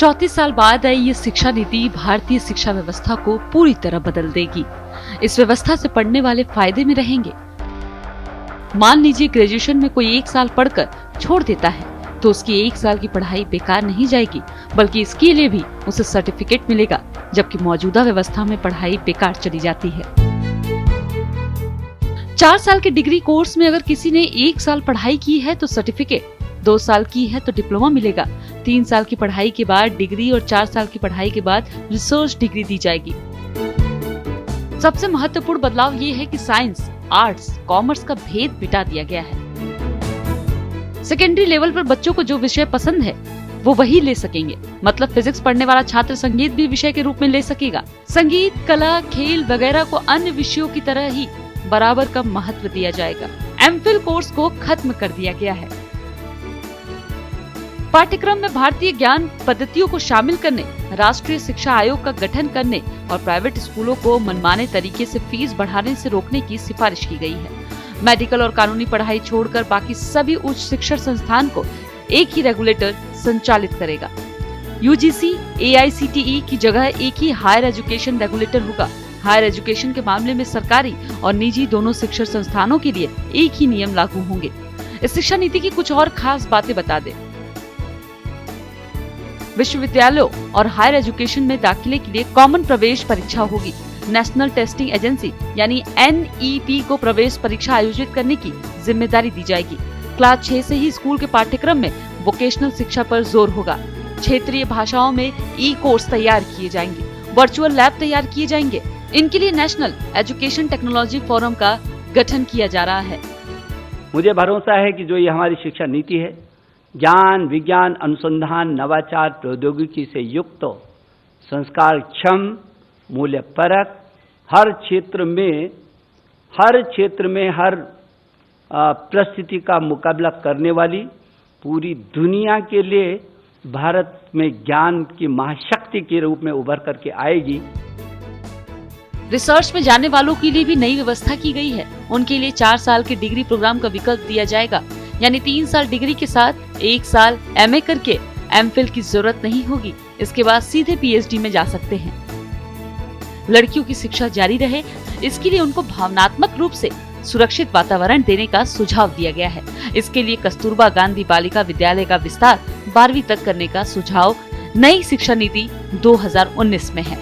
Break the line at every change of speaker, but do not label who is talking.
34 साल बाद आई ये शिक्षा नीति भारतीय शिक्षा व्यवस्था को पूरी तरह बदल देगी। इस व्यवस्था से पढ़ने वाले फायदे में रहेंगे। मान लीजिए ग्रेजुएशन में कोई 1 साल पढ़कर छोड़ देता है तो उसकी 1 साल की पढ़ाई बेकार नहीं जाएगी, बल्कि इसके लिए भी उसे सर्टिफिकेट मिलेगा, जबकि मौजूदा व्यवस्था में पढ़ाई बेकार चली जाती है। 4 साल के डिग्री कोर्स में अगर किसी ने 1 साल पढ़ाई की है तो सर्टिफिकेट, 2 साल की है तो डिप्लोमा मिलेगा, 3 साल की पढ़ाई के बाद डिग्री और 4 साल की पढ़ाई के बाद रिसर्च डिग्री दी जाएगी। सबसे महत्वपूर्ण बदलाव ये है कि साइंस, आर्ट्स, कॉमर्स का भेद मिटा दिया गया है। सेकेंडरी लेवल पर बच्चों को जो विषय पसंद है वो वही ले सकेंगे। मतलब फिजिक्स पढ़ने वाला छात्र संगीत भी विषय के रूप में ले सकेगा। संगीत, कला, खेल वगैरह को अन्य विषयों की तरह ही बराबर का महत्व दिया जाएगा। एमफिल कोर्स को खत्म कर दिया गया है। पाठ्यक्रम में भारतीय ज्ञान पद्धतियों को शामिल करने, राष्ट्रीय शिक्षा आयोग का गठन करने और प्राइवेट स्कूलों को मनमाने तरीके से फीस बढ़ाने से रोकने की सिफारिश की गई है। मेडिकल और कानूनी पढ़ाई छोड़कर बाकी सभी उच्च शिक्षण संस्थान को एक ही रेगुलेटर संचालित करेगा। यूजीसी, एआईसीटीई की जगह एक ही हायर एजुकेशन रेगुलेटर होगा। हायर एजुकेशन के मामले में सरकारी और निजी दोनों शिक्षण संस्थानों के लिए एक ही नियम लागू होंगे। इस शिक्षा नीति की कुछ और खास बातें बता दें। विश्वविद्यालयों और हायर एजुकेशन में दाखिले के लिए कॉमन प्रवेश परीक्षा होगी। नेशनल टेस्टिंग एजेंसी यानी एनईपी को प्रवेश परीक्षा आयोजित करने की जिम्मेदारी दी जाएगी। क्लास 6 से ही स्कूल के पाठ्यक्रम में वोकेशनल शिक्षा पर जोर होगा। क्षेत्रीय भाषाओं में ई कोर्स तैयार किए जाएंगे। वर्चुअल लैब तैयार किए जाएंगे। इनके लिए नेशनल एजुकेशन टेक्नोलॉजी फोरम का गठन किया जा रहा है।
मुझे भरोसा है कि जो ये हमारी शिक्षा नीति है, ज्ञान, विज्ञान, अनुसंधान, नवाचार, प्रौद्योगिकी से युक्त, संस्कार क्षम, मूल्य परक, हर क्षेत्र में हर परिस्थिति का मुकाबला करने वाली, पूरी दुनिया के लिए भारत में ज्ञान की महाशक्ति के रूप में उभर करके आएगी।
रिसर्च में जाने वालों के लिए भी नई व्यवस्था की गई है। उनके लिए 4 साल के डिग्री प्रोग्राम का विकल्प दिया जाएगा, यानी 3 साल डिग्री के साथ 1 साल एमए करके एमफिल की जरूरत नहीं होगी। इसके बाद सीधे पीएचडी में जा सकते हैं। लड़कियों की शिक्षा जारी रहे, इसके लिए उनको भावनात्मक रूप से सुरक्षित वातावरण देने का सुझाव दिया गया है। इसके लिए कस्तूरबा गांधी बालिका विद्यालय का विस्तार 12वीं तक करने का सुझाव नई शिक्षा नीति 2019 में है।